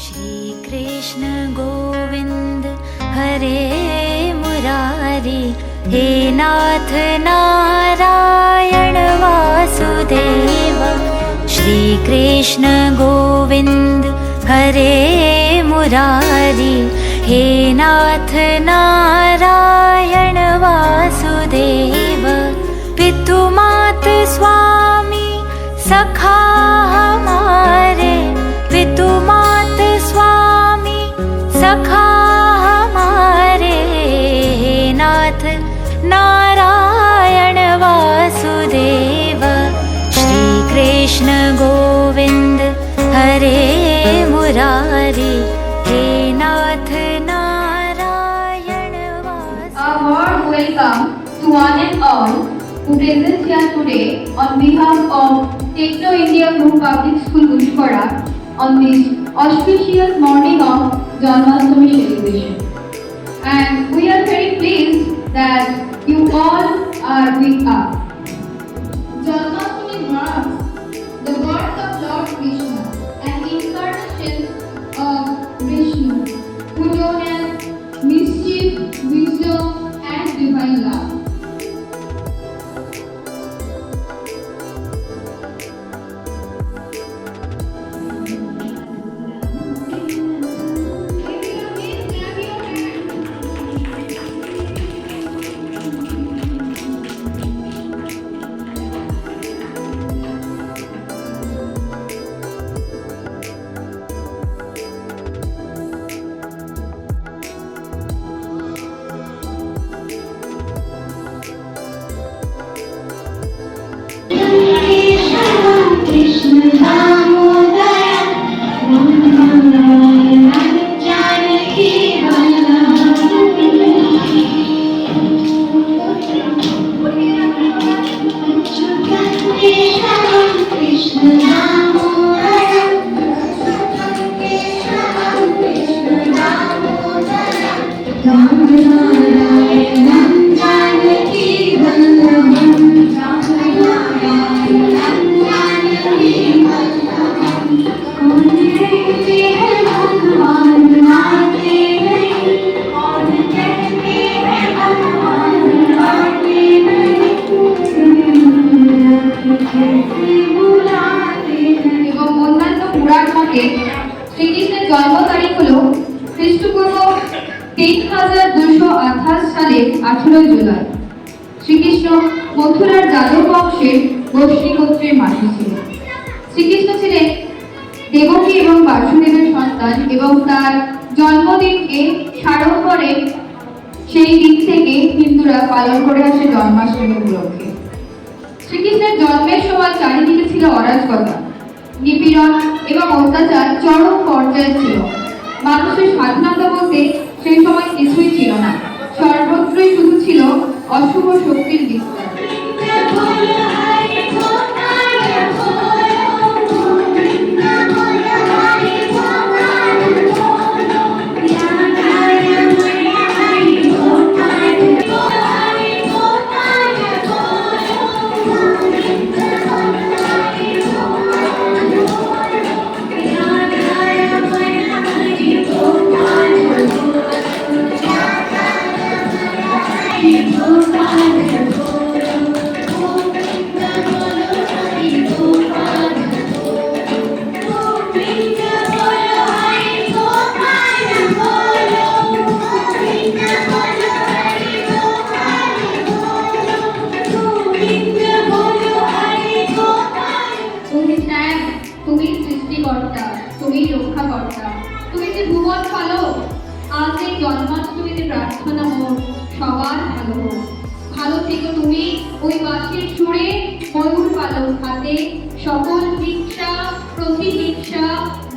श्री कृष्ण गोविंद हरे मुरारी, हे नाथ नारायण वासुदेव। श्री कृष्ण गोविंद हरे मुरारी, हे नाथ नारायण वासुदेव। पितु मात स्वामी सखा हमारे, पितु मात स्वामी सखा हमारे, हे नाथ नारायण वासुदेव। श्री कृष्ण गोविंद हरे मुरारी, हे नाथ Narayan Vasudev. A warm welcome to one and all who present here today on behalf of Techno India Group Public School Gushkora on this auspicious morning of Janmashtami celebration. And we are very pleased that you all are with us. Janmashtami marks the birth of Lord Krishna, an incarnation of Vishnu, who known as mischief, wisdom, and divine love. শ্রীকৃষ্ণের জন্ম তারিখ হল খ্রিস্টপূর্ব 3228 সালের 18 জুলাই। শ্রীকৃষ্ণ মথুরার যাদব বংশের গোষ্ঠী গোত্রের মাঝি ছিলেন। শ্রীকৃষ্ণ ছিলেন দেবকী এবং বাসুদেবের সন্তান এবং তার জন্মদিনকে স্মরণ করে সেই দিন থেকে হিন্দুরা পালন করে আসে জন্মাষ্টমী উপলক্ষে। শ্রীকৃষ্ণের জন্মের সময় চারিদিকে ছিল অরাজকতা, নিপীড়ন এবং অত্যাচার চরম পর্যায়ে ছিল। মানুষের স্বাধীনতা বলতে সেই সময় কিছুই ছিল না, সর্বত্রই শুধু ছিল অশুভ শক্তির বিস্তার। তুমি সৃষ্টিকর্তা, তুমি রক্ষাকর্তা, তুমি যে ভুবন পালক। আজ এই জন্মাষ্টমীতে প্রার্থনা হোক সবার ভালো হোক। ভালো থেকো তুমি ওই বাঁশির সুরে, ময়ূর পালক হাতে, সকল হিংসা প্রতিহিংসা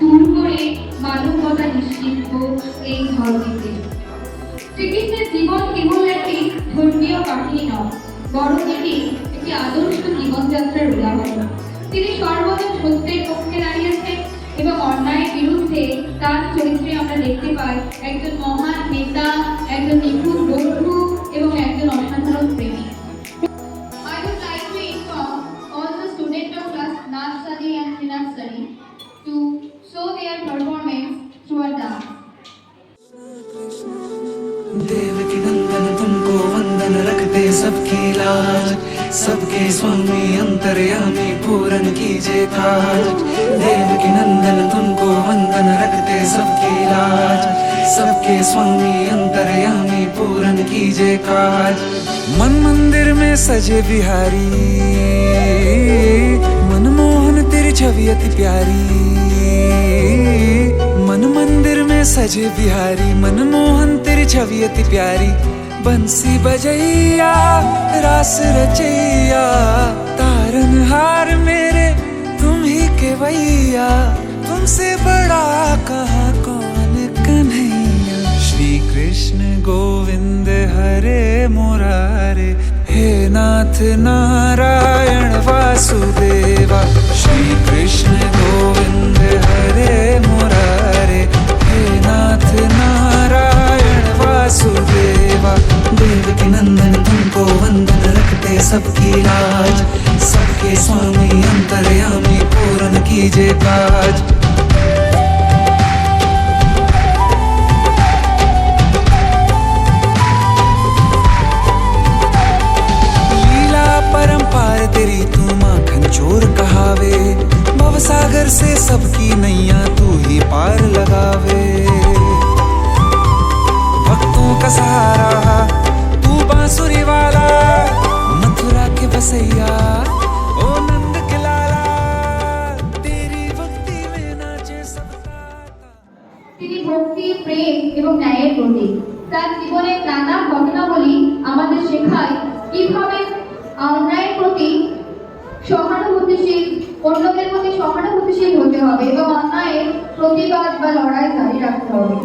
দূর করে মানবতা নিশ্চিত হোক এই ধর্মীতে। শ্রীকৃষ্ণের জীবন কেবল একটি ধর্মীয় কাহিনী নয়, বরং এটি একটি আদর্শ জীবনযাত্রার উদাহরণ। তিনি সর্বদা সত্যের পক্ষে দাঁড়িয়েছেন এবং অন্যায়ের বিরুদ্ধে তার চরিত্রে আমরা দেখতে পাই একজন মহান নেতা, একজন নিখুঁত বন্ধু এবং একজন অসাধারণ প্রেমী। I would like to inform all the students of class Nursery and Pre-Nursery to show their performance सबकी लाज, सबके स्वामी अंतर्यामी पूरन कीजिए काज। देवकी नंदन तुमको वंदन रखते सबकी लाज, सबके स्वामी अंतर्यामी पूरन कीजिए काज। मन मंदिर में सजे बिहारी, मनमोहन तेरी छवि अति प्यारी। मन मंदिर में सजे बिहारी, मनमोहन तेरी छवि अति प्यारी। बंसी बजैया रास रचैया, तारनहार मेरे तुम ही केवैया। तुमसे बड़ा कहाँ कौन कन्हैया। श्री कृष्ण गोविंद हरे मुरारे, हे नाथ नारायण वासुदेवा। श्री कृष्ण गोविंद हरे मुरारे, हे नाथ नारायण वासुदेवा। देवकी नंदन तुमको वंदन रखते सबकी लाज, सबके स्वामी अंतर्यामी पूरन कीजिए काज। परंपार तेरी तू माखन चोर कहावे, भवसागर से सबकी नैया तू ही पार लगावे। भक्तों का सहारा तू बांसुरी वाला, मथुरा के बसैया ओ नंद के लाला। तेरी भक्ति में नाचे सबका। তিনি ভক্তি, প্রেম এবং ন্যায়ের প্রতীক। তার জীবনের নানা ঘটনাবলী আমাদের শেখায় কিভাবে অন্যায়ের প্রতি সহানুভূতিশীল, অন্যদের প্রতি সহানুভূতিশীল হতে হবে এবং অন্যায়ের প্রতিবাদ বা লড়াই জারি রাখতে হবে।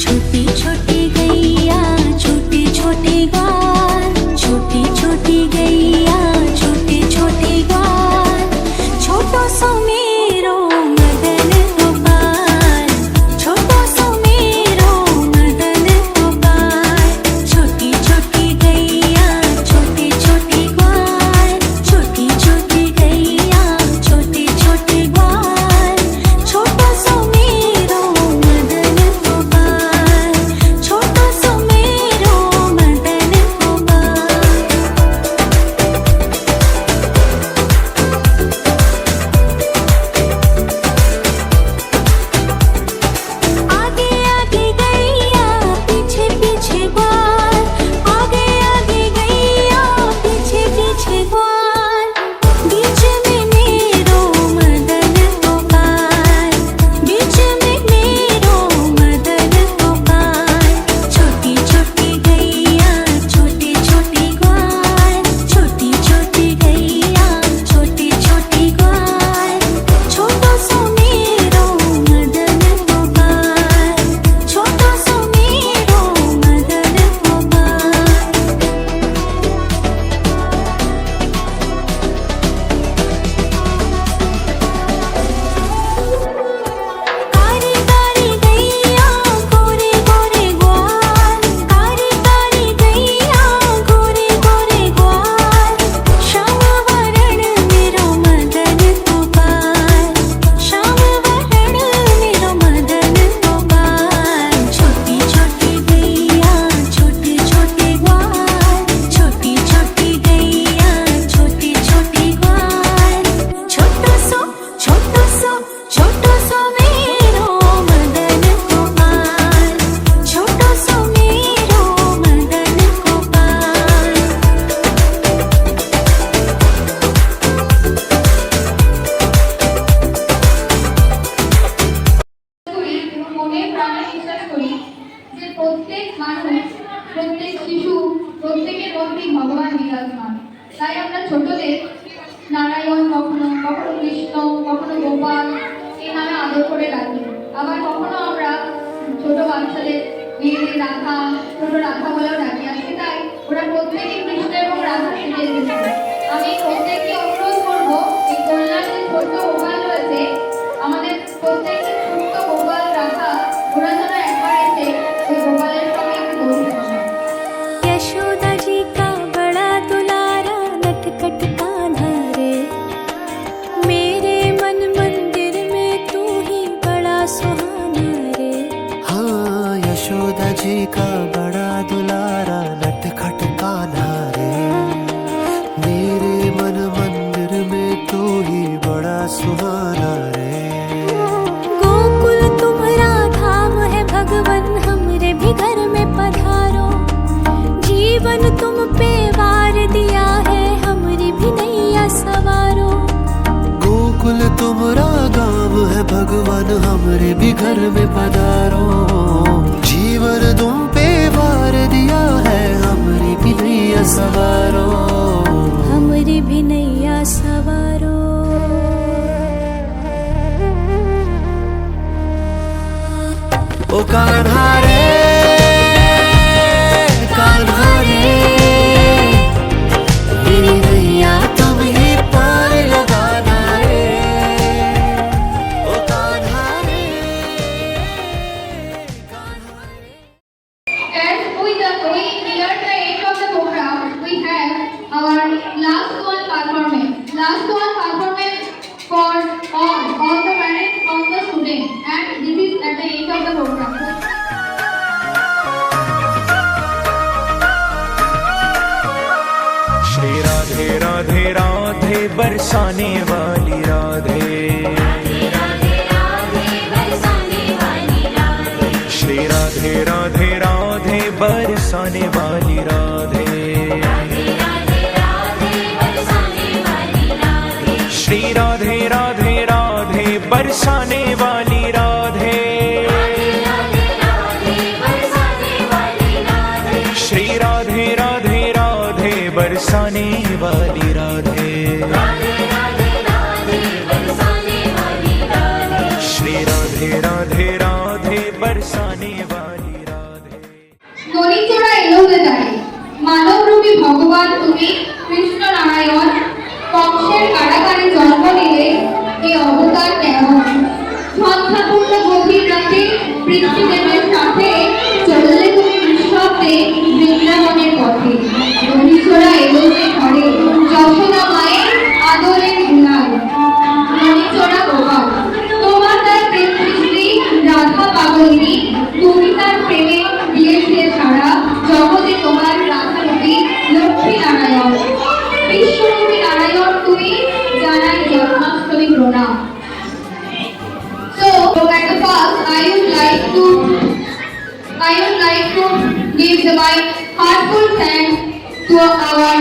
छोटी छोटी गैया छोटे छोटे ग्वाल, छोटी छोटी गैया छोटे छोटे ग्वाल। छोटो सो मेरो मदन गोपाल, छोटो सो मेरो मदन गोपाल। छोटी छोटी गैया छोटे छोटे ग्वाल, छोटी छोटी गैया छोटे छोटे ग्वाल। छोटो सो मेरो मदन गोपाल, छोटो सो मेरो मदन गोपाल। आगे आगे गैया पीछे पीछे ग्वाल, आगे आगे गैया पीछे पीछे ग्वाल। बीच में मेरो मदन गोपाल, बीच में मेरो मदन गोपाल। छोटी छोटी गैया छोटे छोटे ग्वाल, छोटी छोटी गैया छोटे छोटे ग्वाल। छोटो सो मेरो मदन गोपाल, छोटो सो मेरो मदन गोपाल। कारी कारी गैया गोरे गोरे ग्वाल, कारी कारी गैया गोरे गोरे ग्वाल। श्याम वरण मेरो मदन गोपाल, श्याम वरण मेरो मदन गोपाल। छोटी छोटी गैया छोटे छोटे ग्वाल, छोटी छोटी गैया छोटे छोटे ग्वाल। छोटो सो मेरो मदन गोपाल, छोटो सो मेरो मदन गोपाल। করি এবং মনে প্রাণে বিশ্বাস করি যে প্রত্যেক মানুষ, প্রত্যেক শিশু, প্রত্যেকের মধ্যেই ভগবান বিরাজমান। তাই আমরা ছোটদের নারায়ণ, কখনো কখনো কৃষ্ণ, কখনো গোপাল এই নামে আদর করে ডাকি। আবার কখনো আমরা ছোট বাচ্চাদের মেয়েদের রাধা, ছোট রাধা বলেও ডাকি। আজকে তাই ওরা প্রত্যেকেই কৃষ্ণ এবং রাধা সেজে এসেছে। আমি প্রত্যেককে অনুরোধ করবো, এই কল্যাণ যে ছোট্ট গোপাল রয়েছে, আমাদের প্রত্যেকের ছোট্ট গোপাল রাধা, ওরা যেন একবার এসে ওই গোপালের সঙ্গে একটু দৌড় খায়। यशोदा जी का बड़ा दुलारा नटखट कान्हा रे, मेरे मन मंदिर में तू ही बड़ा सुहाना भगवान हमारे भी घर में पधारो। जीवन तुम पे वार दिया है, हमारी भी नैया सवारो। हमारी भी नैया सवारो। ओ कान्हा रे कान्हा रे, मेरी नैया तुम ही पार लगाना रे। ओ कान्हा रे कान्हा रे। As we near the end of the program, we have our last one performance. Last one performance for all the parents, all the students, and this is at the end of the program. Shri Radhe Radhe Radhe बरसाने वाली राधे, श्री राधे राधे राधे बरसाने वाली राधे, श्री राधे राधे राधे बरसाने वाली राधे, श्री राधे राधे राधे बरसाने वाली राधे, श्री राधे राधे राधे बरसाने वाली राधे। ননীচড়া এলোতে যায় মানবরূপী ভগবান তুমি কৃষ্ণ নারায়ণ কংসের কারাগারে জন্ম নিলে এই অবতার কেমন? ঝঞ্ঝাপূর্ণ গভীর রাতে পৃথ্বীদেবের সাথে চললে তুমি নিঃশব্দে বৃন্দাবনের পথে। ননীচড়া এলোতে ঘরে যশোদা মায়ের আদরের দুলাল ননীচড়া গোপাল। তোমার তার প্রেম সৃষ্টি রাধা পাগলিনী, তুমি তার প্রেমে দিয়েছিলে সারা জগতে তোমার রাধারূপী লক্ষ্মী নারায়ণ। বিশ্বরূপী নারায়ণ তুমি, জানাই জন্মাষ্টমী প্রণাম। So at the first, I would like to give my heartful thanks to our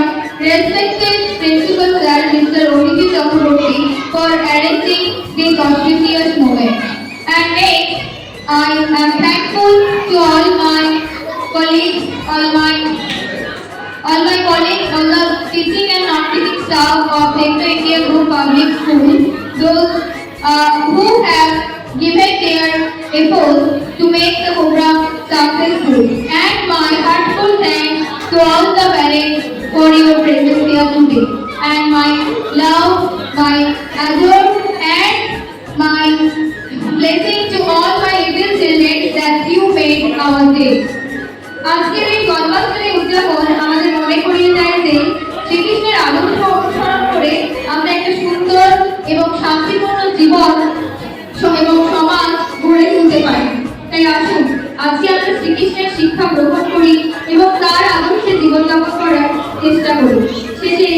respected principal sir, Mr. Oditi Chakraborty, for arranging this auspicious moment. And next, I am thankful to all my colleagues, all the teaching and non-teaching staff of Sector India Group Public School, those who have given their efforts to make the program successful. And my heartful thanks to all the parents for your presence here today. And my love, my adore, and my blessing to all my little children that you made our day. আজকের এই জন্মাষ্টমী উদযাপন আমাদের মনে করিয়ে দেয় যে শ্রীকৃষ্ণের আদর্শ অনুসরণ করে আমরা একটা সুন্দর এবং শান্তিপূর্ণ জীবন এবং সমাজ গড়ে তুলতে পারি। তাই আসুন আজকে আমরা শ্রীকৃষ্ণের শিক্ষা গ্রহণ করি এবং তার আদর্শে জীবনযাপন করার চেষ্টা করি। শেষে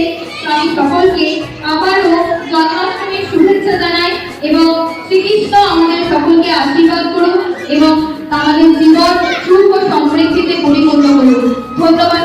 আমি সকলকে আবারও জন্মাষ্টমীর শুভেচ্ছা জানাই এবং শ্রীকৃষ্ণ আমাদের সকলকে আশীর্বাদ করুন এবং আমাদের জীবন সুখ ও সমৃদ্ধিতে পরিপূর্ণ করুন। ধন্যবাদ।